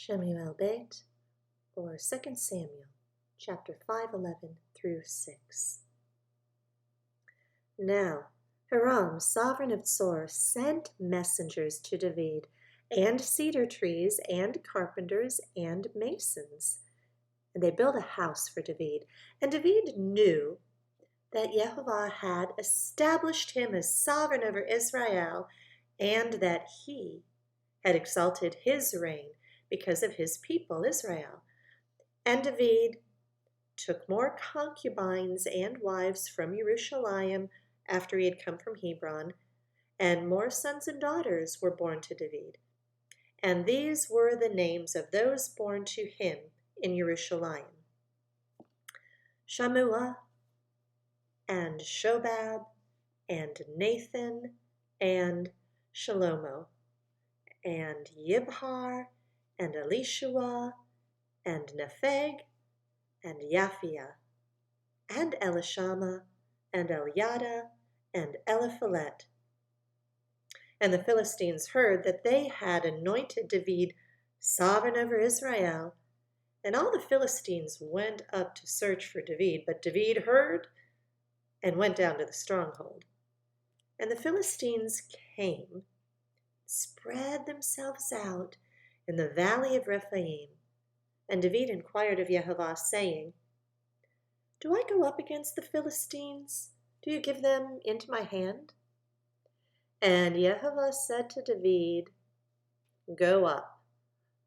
Shemuel Bet, or 2 Samuel, chapter 5:11 through 6. Now Hiram, sovereign of Zor, sent messengers to David, and cedar trees, and carpenters, and masons. And they built a house for David. And David knew that Jehovah had established him as sovereign over Israel, and that he had exalted his reign because of his people Israel. And David took more concubines and wives from Jerusalem after he had come from Hebron, and more sons and daughters were born to David. And these were the names of those born to him in Jerusalem: Shammua, and Shobab, and Nathan, and Shalomo, and Yibhar, and Elishua, and Nepheg, and Yaphia, and Elishama, and Eliada, and Eliphalet. And the Philistines heard that they had anointed David sovereign over Israel. And all the Philistines went up to search for David, but David heard and went down to the stronghold. And the Philistines came, spread themselves out in the valley of Rephaim. And David inquired of Jehovah, saying, Do I go up against the Philistines? Do you give them into my hand? And Jehovah said to David, Go up,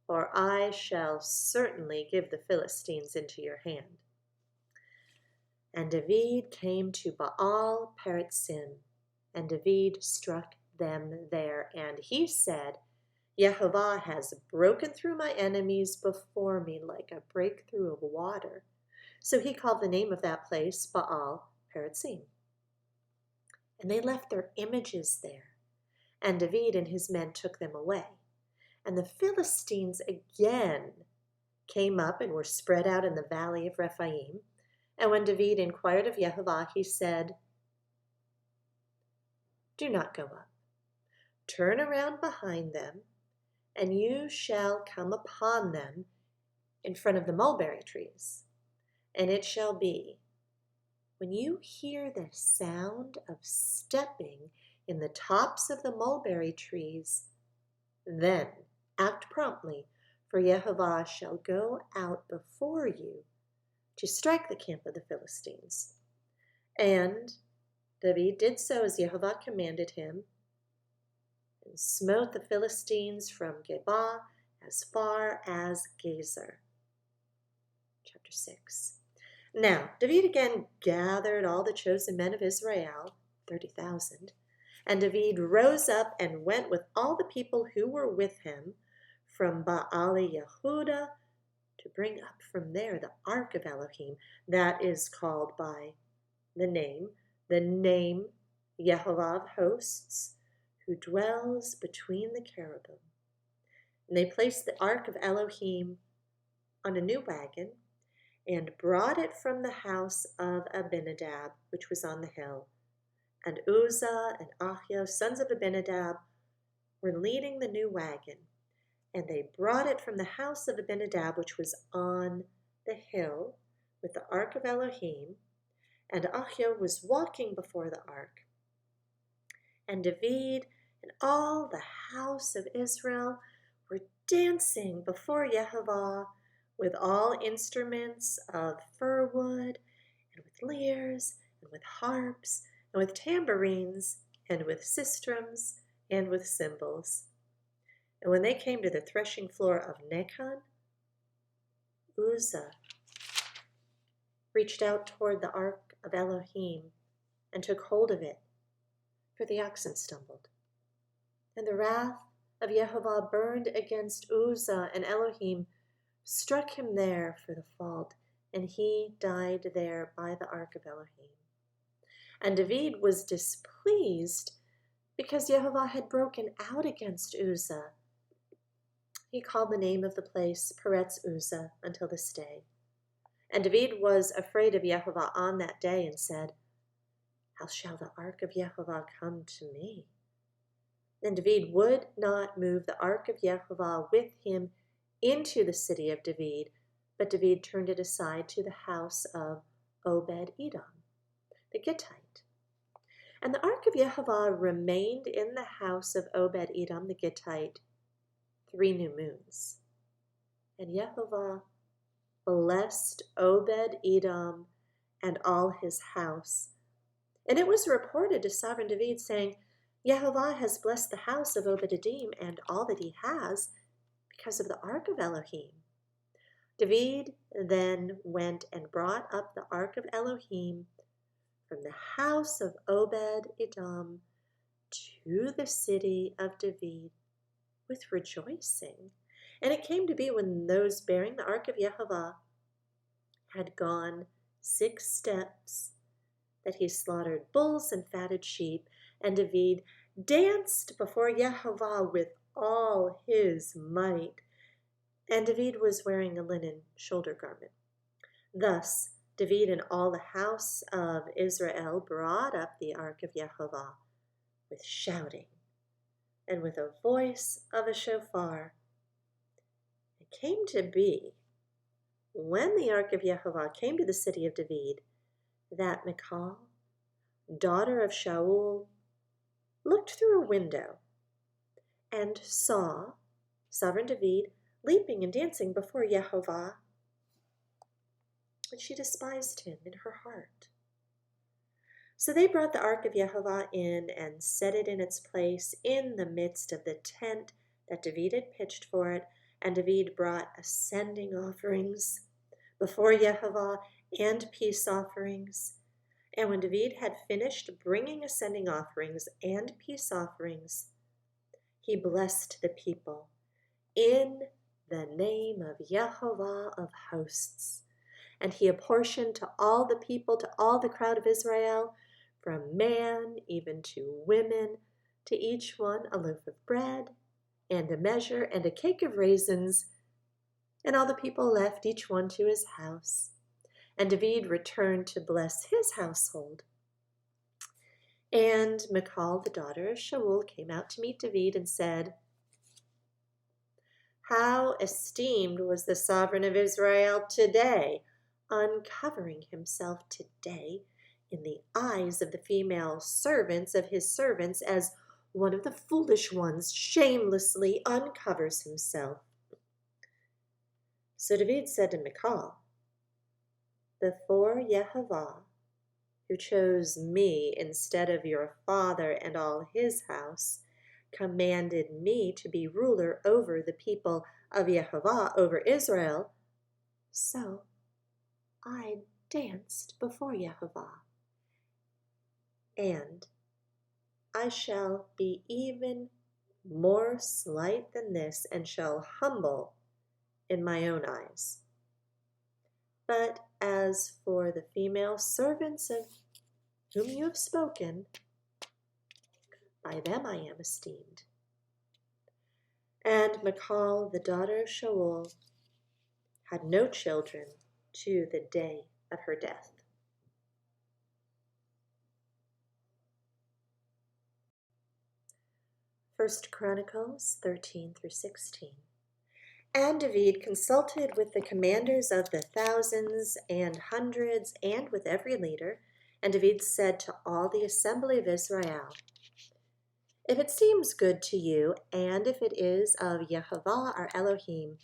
or I shall certainly give the Philistines into your hand. And David came to Baal Perazim, and David struck them there. And he said, Jehovah has broken through my enemies before me like a breakthrough of water. So he called the name of that place Baal Perazim. And they left their images there, and David and his men took them away. And the Philistines again came up and were spread out in the valley of Rephaim. And when David inquired of Jehovah, he said, Do not go up. Turn around behind them, and you shall come upon them in front of the mulberry trees. And it shall be, when you hear the sound of stepping in the tops of the mulberry trees, then act promptly, for Jehovah shall go out before you to strike the camp of the Philistines. And David did so as Jehovah commanded him, and smote the Philistines from Geba as far as Gezer. Chapter 6. Now David again gathered all the chosen men of Israel, 30,000, and David rose up and went with all the people who were with him from Baal-Yehudah to bring up from there the ark of Elohim, that is called by the name Jehovah of hosts, who dwells between the cherubim. And they placed the ark of Elohim on a new wagon and brought it from the house of Abinadab, which was on the hill. And Uzzah and Ahio, sons of Abinadab, were leading the new wagon. And they brought it from the house of Abinadab, which was on the hill, with the ark of Elohim. And Ahio was walking before the ark. And David and all the house of Israel were dancing before Jehovah with all instruments of fir wood, and with lyres, and with harps, and with tambourines, and with sistrums, and with cymbals. And when they came to the threshing floor of Nechan, Uzzah reached out toward the ark of Elohim and took hold of it, for the oxen stumbled. And the wrath of Jehovah burned against Uzzah, and Elohim struck him there for the fault, and he died there by the ark of Elohim. And David was displeased because Jehovah had broken out against Uzzah. He called the name of the place Peretz Uzzah until this day. And David was afraid of Jehovah on that day and said, How shall the ark of Jehovah come to me? And David would not move the ark of Jehovah with him into the city of David, but David turned it aside to the house of Obed-Edom, the Gittite. And the ark of Jehovah remained in the house of Obed-Edom, the Gittite, 3 new moons. And Jehovah blessed Obed-Edom and all his house. And it was reported to sovereign David, saying, Jehovah has blessed the house of Obed-Edom and all that he has because of the ark of Elohim. David then went and brought up the ark of Elohim from the house of Obed-Edom to the city of David with rejoicing. And it came to be, when those bearing the ark of Jehovah had gone 6 steps, that he slaughtered bulls and fatted sheep, and David danced before Jehovah with all his might. And David was wearing a linen shoulder garment. Thus David and all the house of Israel brought up the ark of Jehovah with shouting and with a voice of a shofar. It came to be, when the ark of Jehovah came to the city of David, that Michal, daughter of Shaul, looked through a window and saw sovereign David leaping and dancing before Jehovah, and she despised him in her heart. So they brought the ark of Jehovah in and set it in its place in the midst of the tent that David had pitched for it, and David brought ascending offerings before Jehovah and peace offerings. And when David had finished bringing ascending offerings and peace offerings, he blessed the people in the name of Jehovah of hosts. And he apportioned to all the people, to all the crowd of Israel, from man even to women, to each one a loaf of bread and a measure and a cake of raisins. And all the people left, each one to his house. And David returned to bless his household. And Michal, the daughter of Shaul, came out to meet David and said, How esteemed was the sovereign of Israel today, uncovering himself today in the eyes of the female servants of his servants, as one of the foolish ones shamelessly uncovers himself. So David said to Michal, Before Jehovah, who chose me instead of your father and all his house, commanded me to be ruler over the people of Jehovah, over Israel, so I danced before Jehovah. And I shall be even more slight than this, and shall humble in my own eyes. But as for the female servants of whom you have spoken, by them I am esteemed. And Michal, the daughter of Shaul, had no children to the day of her death. First Chronicles 13 through 16. And David consulted with the commanders of the thousands and hundreds, and with every leader. And David said to all the assembly of Israel, If it seems good to you, and if it is of Jehovah our Elohim,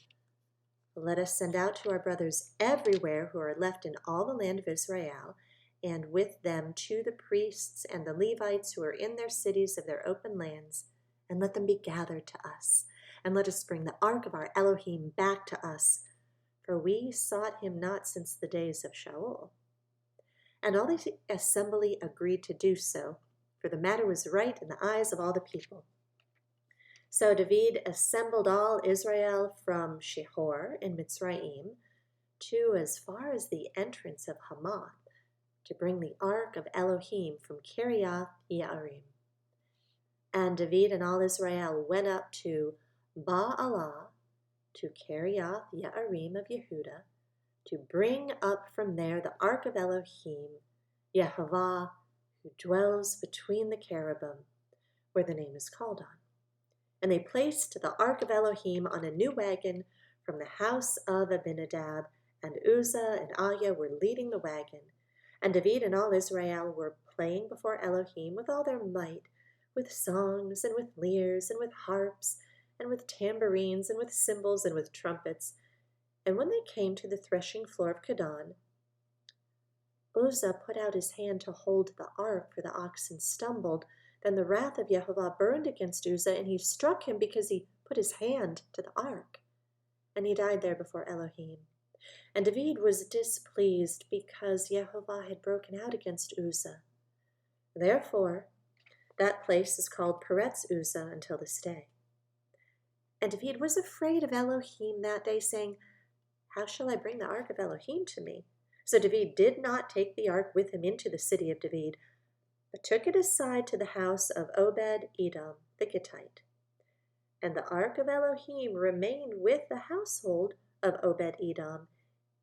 let us send out to our brothers everywhere who are left in all the land of Israel, and with them to the priests and the Levites who are in their cities of their open lands, and let them be gathered to us. And let us bring the ark of our Elohim back to us, for we sought him not since the days of Shaul. And all the assembly agreed to do so, for the matter was right in the eyes of all the people. So David assembled all Israel from Shihor in Mitzrayim to as far as the entrance of Hamath, to bring the ark of Elohim from Kiriath Yearim. And David and all Israel went up to Baalah, to Kiriath Yearim of Yehudah, to bring up from there the ark of Elohim, Yehovah, who dwells between the cherubim, where the name is called on. And they placed the ark of Elohim on a new wagon from the house of Abinadab, and Uzzah and Ahiah were leading the wagon. And David and all Israel were playing before Elohim with all their might, with songs, and with lyres, and with harps, and with tambourines, and with cymbals, and with trumpets. And when they came to the threshing floor of Kedon, Uzzah put out his hand to hold the ark, for the oxen stumbled. Then the wrath of Jehovah burned against Uzzah, and he struck him because he put his hand to the ark. And he died there before Elohim. And David was displeased because Jehovah had broken out against Uzzah. Therefore, that place is called Peretz Uzzah until this day. And David was afraid of Elohim that day, saying, How shall I bring the ark of Elohim to me? So David did not take the ark with him into the city of David, but took it aside to the house of Obed-Edom the Gittite. And the ark of Elohim remained with the household of Obed-Edom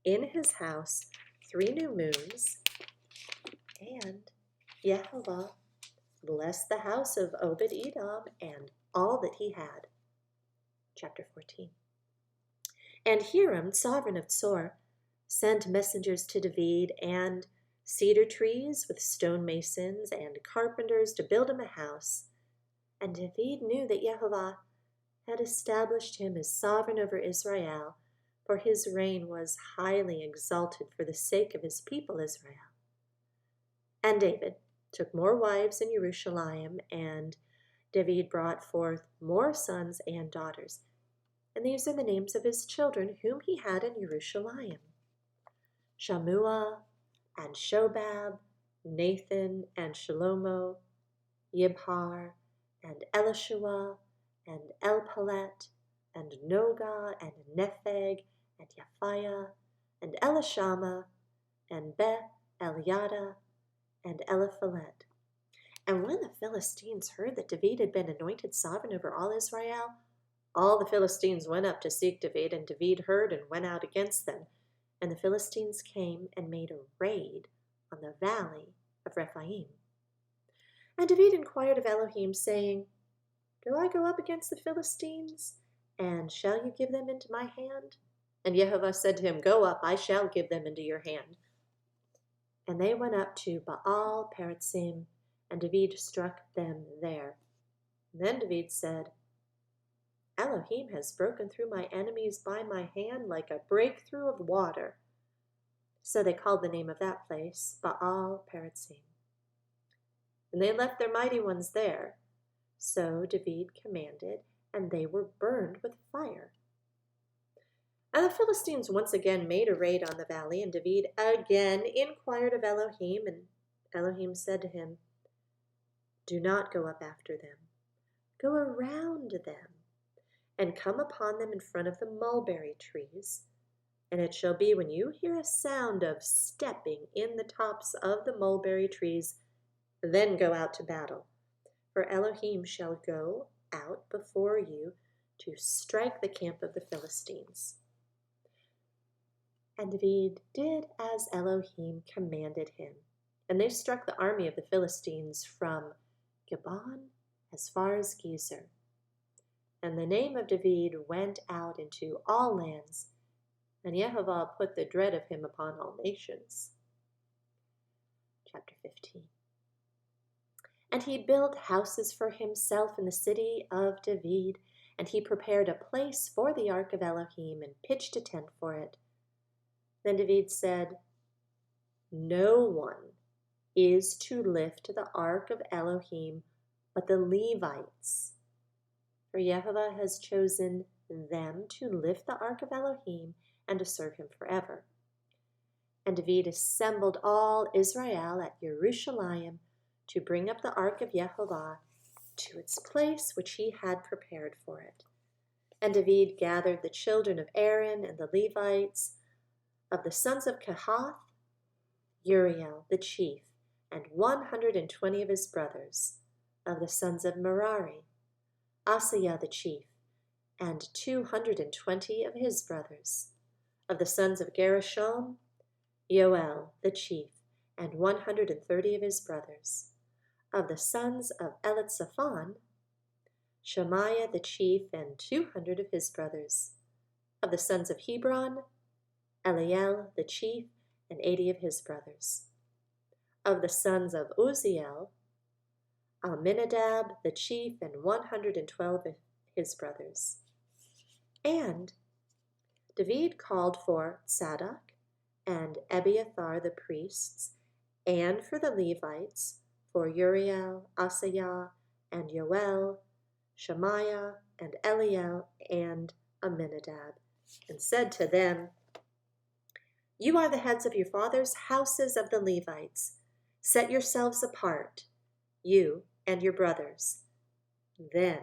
in his house 3 new moons, and Jehovah blessed the house of Obed-Edom and all that he had. Chapter 14. And Hiram, sovereign of Tsor, sent messengers to David, and cedar trees with stonemasons and carpenters to build him a house. And David knew that Jehovah had established him as sovereign over Israel, for his reign was highly exalted for the sake of his people Israel. And David took more wives in Jerusalem, and David brought forth more sons and daughters. And these are the names of his children whom he had in Jerusalem: Shammua, and Shobab, Nathan, and Shalomo, Yibhar, and Elishua, and Elpalet, and Noga, and Nepheg, and Yaphiah, and Elishama, and Eliada, and Eliphalet. And when the Philistines heard that David had been anointed sovereign over all Israel, all the Philistines went up to seek David, and David heard and went out against them. And the Philistines came and made a raid on the valley of Rephaim. And David inquired of Elohim, saying, Do I go up against the Philistines? And shall you give them into my hand? And Jehovah said to him, Go up, I shall give them into your hand. And they went up to Baal Perazim, and David struck them there. Then David said, Elohim has broken through my enemies by my hand like a breakthrough of water. So they called the name of that place Baal Perazim. And they left their mighty ones there. So David commanded, and they were burned with fire. And the Philistines once again made a raid on the valley, and David again inquired of Elohim, and Elohim said to him, Do not go up after them. Go around them, and come upon them in front of the mulberry trees. And it shall be when you hear a sound of stepping in the tops of the mulberry trees, then go out to battle. For Elohim shall go out before you to strike the camp of the Philistines. And David did as Elohim commanded him. And they struck the army of the Philistines from Gabon as far as Gezer. And the name of David went out into all lands, and Jehovah put the dread of him upon all nations. Chapter 15. And he built houses for himself in the city of David, and he prepared a place for the ark of Elohim, and pitched a tent for it. Then David said, No one is to lift the ark of Elohim but the Levites. For Jehovah has chosen them to lift the ark of Elohim and to serve him forever. And David assembled all Israel at Jerusalem to bring up the ark of Jehovah to its place which he had prepared for it. And David gathered the children of Aaron and the Levites, of the sons of Kehath, Uriel the chief, and 120 of his brothers, of the sons of Merari, Asaiah the chief, and 220 of his brothers, of the sons of Gershom, Yoel the chief, and 130 of his brothers, of the sons of Elitzaphan, Shemaiah the chief, and 200 of his brothers, Of the sons of Hebron, Eliel the chief, and 80 of his brothers. Of the sons of Uzziel, Aminadab the chief, and 112 of his brothers. And David called for Zadok and Abiathar the priests, and for the Levites, for Uriel, Asaiah, and Yoel, Shemaiah, and Eliel, and Aminadab, and said to them, You are the heads of your fathers' houses of the Levites. Set yourselves apart, you and your brothers. Then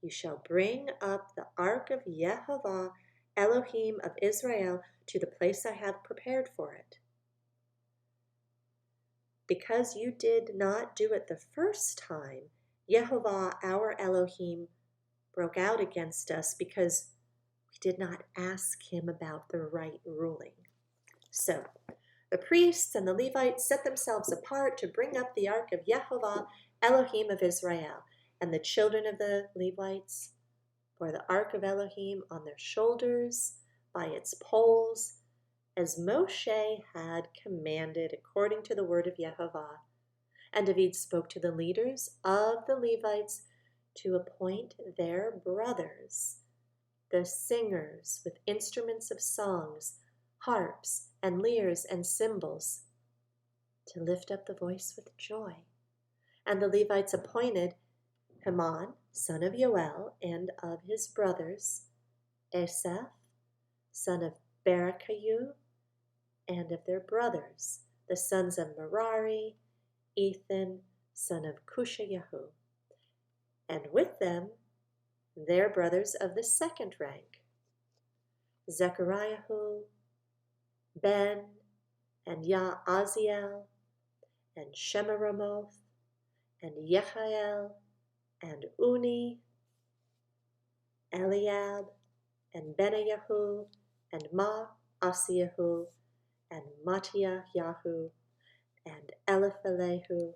you shall bring up the ark of Yehovah, Elohim of Israel, to the place I have prepared for it. Because you did not do it the first time, Yehovah our Elohim broke out against us because we did not ask him about the right ruling. So the priests and the Levites set themselves apart to bring up the ark of Yehovah, Elohim of Israel, and the children of the Levites bore the ark of Elohim on their shoulders by its poles, as Moshe had commanded according to the word of Yehovah. And David spoke to the leaders of the Levites to appoint their brothers, the singers with instruments of songs, harps and lyres and cymbals, to lift up the voice with joy. And the Levites appointed Heman, son of Yoel, and of his brothers, Asaph, son of Berechiah, and of their brothers, the sons of Merari, Ethan, son of Cushayahu, and with them their brothers of the second rank, Zechariahu, Ben, and Yaaziel, and Shemiramoth, and Yehiel, and Uni, Eliab, and Benayahu, and Maasyahu, and Mattiyahu, and Eliphelehu,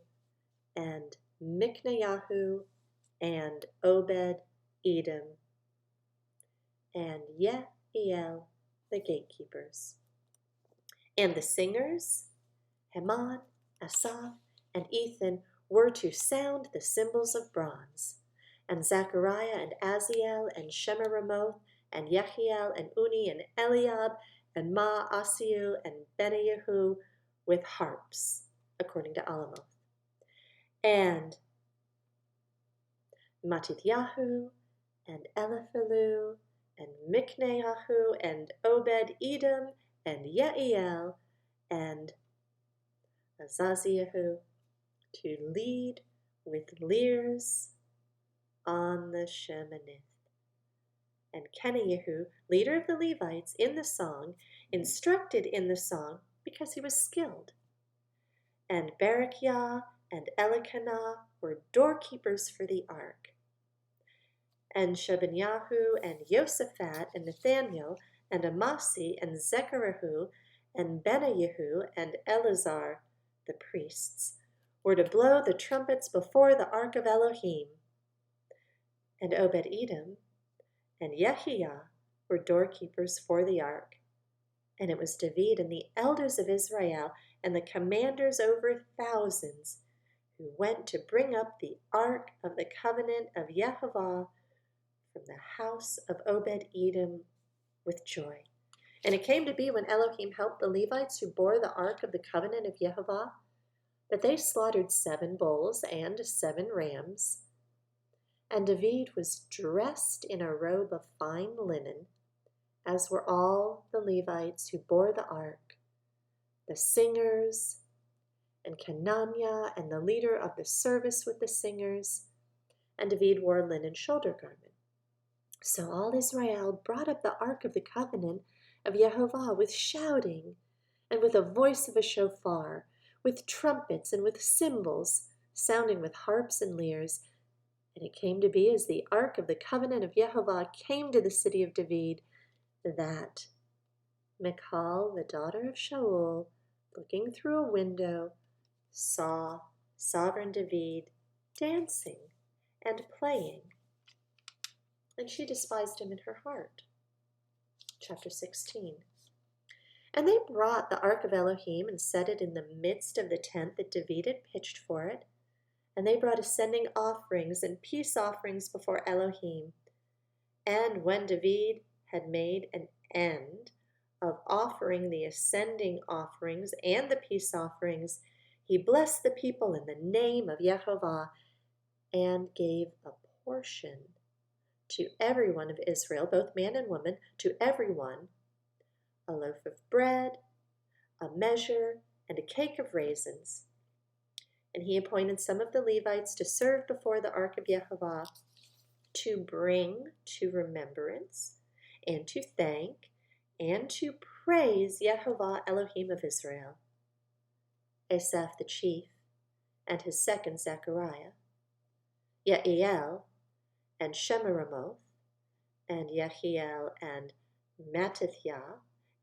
and Miknayahu, and Obed-Edom, and Yehiel, the gatekeepers. And the singers, Heman, Asaph, and Ethan, were to sound the cymbals of bronze, and Zechariah and Aziel and Shemiramoth and Yehiel and Uni and Eliab and Maasyahu and Benayahu with harps, according to Alamoth. And Mattityahu and Eliphelu and Miknayahu and Obed-Edom and Yehiel and Azaziahu to lead with lyres on the sheminith. And Kenayahu, leader of the Levites in the song, instructed in the song because he was skilled. And Berechiah and Elkanah were doorkeepers for the ark. And Shebaniah and Josaphat and Nathaniel and Amasi and Zechariah and Benayahu and Eleazar, the priests, were to blow the trumpets before the ark of Elohim. And Obed-Edom and Yehiah were doorkeepers for the ark. And it was David and the elders of Israel and the commanders over thousands who went to bring up the ark of the covenant of Yehovah from the house of Obed-Edom with joy. And it came to be when Elohim helped the Levites who bore the ark of the covenant of Yehovah that they slaughtered 7 bulls and 7 rams. And David was dressed in a robe of fine linen, as were all the Levites who bore the ark, the singers, and Kenaniah, and the leader of the service with the singers. And David wore a linen shoulder garment. So all Israel brought up the ark of the covenant of Yehovah with shouting, and with a voice of a shofar, with trumpets and with cymbals, sounding with harps and lyres. And it came to be, as the ark of the covenant of Yehovah came to the city of David, that Michal, the daughter of Shaul, looking through a window, saw sovereign David dancing and playing, and she despised him in her heart. chapter 16. And they brought the ark of Elohim and set it in the midst of the tent that David had pitched for it. And they brought ascending offerings and peace offerings before Elohim. And when David had made an end of offering the ascending offerings and the peace offerings, he blessed the people in the name of Yehovah and gave a portion to every one of Israel, both man and woman, to every one, a loaf of bread, a measure, and a cake of raisins. And he appointed some of the Levites to serve before the ark of Yehovah, to bring to remembrance, and to thank, and to praise Yehovah Elohim of Israel. Asaph the chief, and his second Zechariah, Yeiel, and Shemiramoth, and Yehiel, and Mattithiah,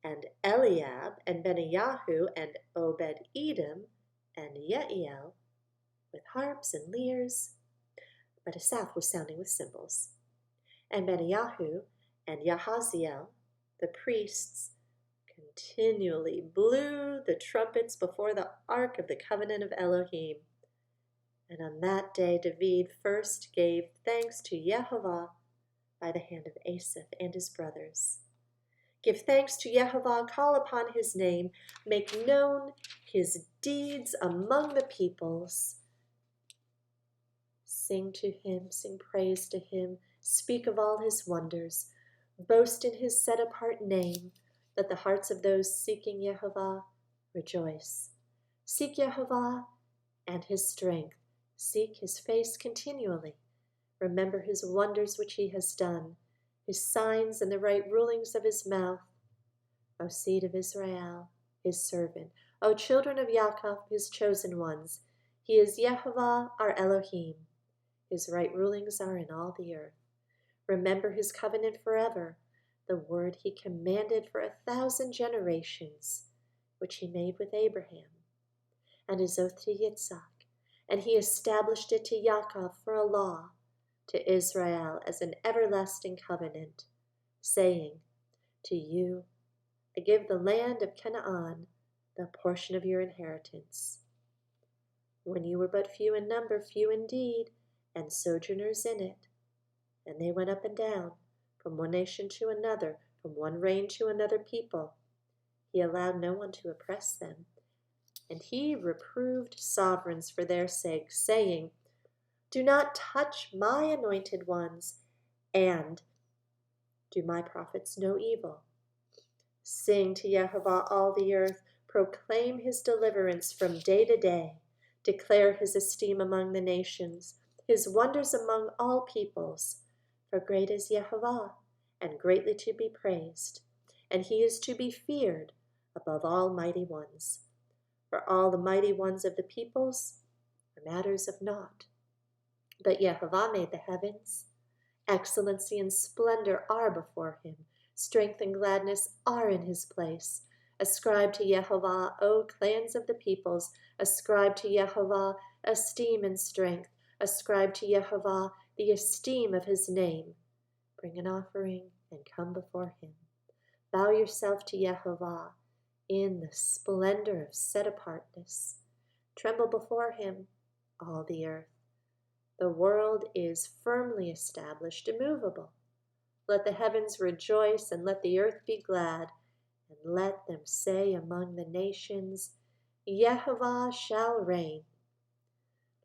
and Eliab, and Benayahu, and Obed-Edom, and Yeiel, with harps and lyres, but Asaph was sounding with cymbals. And Benayahu and Yahaziel, the priests, continually blew the trumpets before the ark of the covenant of Elohim. And on that day David first gave thanks to Yehovah by the hand of Asaph and his brothers. Give thanks to Yehovah, call upon his name, make known his deeds among the peoples. Sing to him, sing praise to him, speak of all his wonders, boast in his set-apart name, that the hearts of those seeking Yehovah rejoice. Seek Yehovah and his strength, seek his face continually. Remember his wonders which he has done, his signs and the right rulings of his mouth. O seed of Israel, his servant, O children of Yaakov, his chosen ones, he is Yehovah our Elohim. His right rulings are in all the earth. Remember his covenant forever, the word he commanded for 1,000 generations, which he made with Abraham, and his oath to Yitzhak, and he established it to Yaakov for a law, to Israel as an everlasting covenant, saying, to you I give the land of Canaan, the portion of your inheritance. When you were but few in number, few indeed, and sojourners in it, and they went up and down, from one nation to another, from one reign to another people, he allowed no one to oppress them. And he reproved sovereigns for their sake, saying, do not touch my anointed ones, and do my prophets no evil. Sing to Yehovah all the earth, proclaim his deliverance from day to day, declare his esteem among the nations, his wonders among all peoples. For great is Yehovah, and greatly to be praised, and he is to be feared above all mighty ones. For all the mighty ones of the peoples are matters of naught. But Yehovah made the heavens. Excellency and splendor are before him. Strength and gladness are in his place. Ascribe to Yehovah, O clans of the peoples. Ascribe to Yehovah esteem and strength. Ascribe to Yehovah the esteem of his name. Bring an offering and come before him. Bow yourself to Yehovah in the splendor of set-apartness. Tremble before him, all the earth. The world is firmly established, immovable. Let the heavens rejoice, and let the earth be glad, and let them say among the nations, Yehovah shall reign.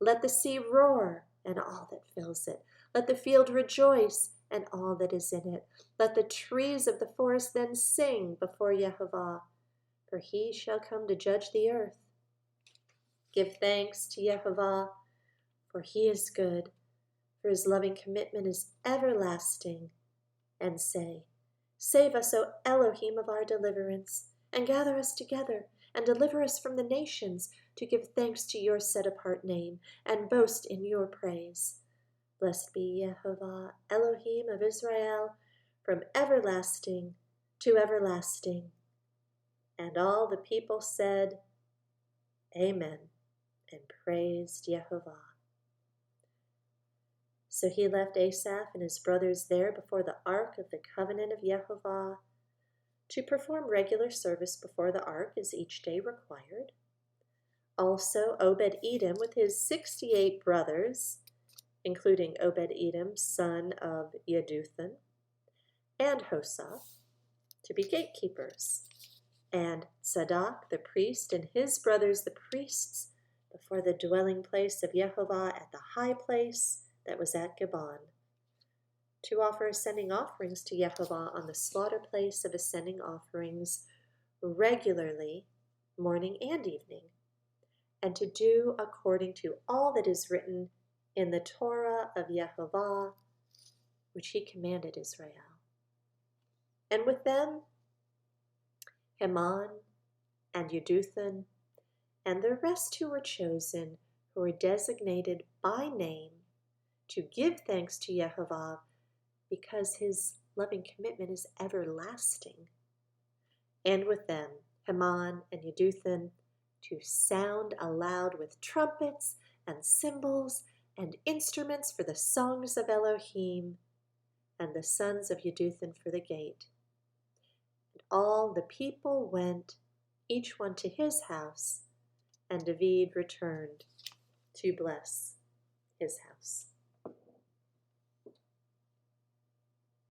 Let the sea roar, and all that fills it. Let the field rejoice, and all that is in it. Let the trees of the forest then sing before Yehovah, for he shall come to judge the earth. Give thanks to Yehovah, for he is good, for his loving commitment is everlasting. And say, save us, O Elohim of our deliverance, and gather us together, and deliver us from the nations, to give thanks to your set-apart name, and boast in your praise. Blessed be Yehovah, Elohim of Israel, from everlasting to everlasting. And all the people said, Amen, and praised Yehovah. So he left Asaph and his brothers there before the ark of the covenant of Yehovah, to perform regular service before the ark as each day required. Also Obed-Edom with his 68 brothers, including Obed-Edom, son of Jeduthun, and Hosah, to be gatekeepers, and Zadok the priest and his brothers the priests before the dwelling place of Jehovah at the high place that was at Gibeon, to offer ascending offerings to Jehovah on the slaughter place of ascending offerings regularly, morning and evening, and to do according to all that is written in the Torah of Jehovah, which he commanded Israel. And with them, Heman and Jeduthun, and the rest who were chosen, who were designated by name to give thanks to Jehovah, because his loving commitment is everlasting. And with them, Heman and Jeduthun, to sound aloud with trumpets and cymbals and instruments for the songs of Elohim, and the sons of Jeduthun for the gate. And all the people went, each one to his house, and David returned to bless his house.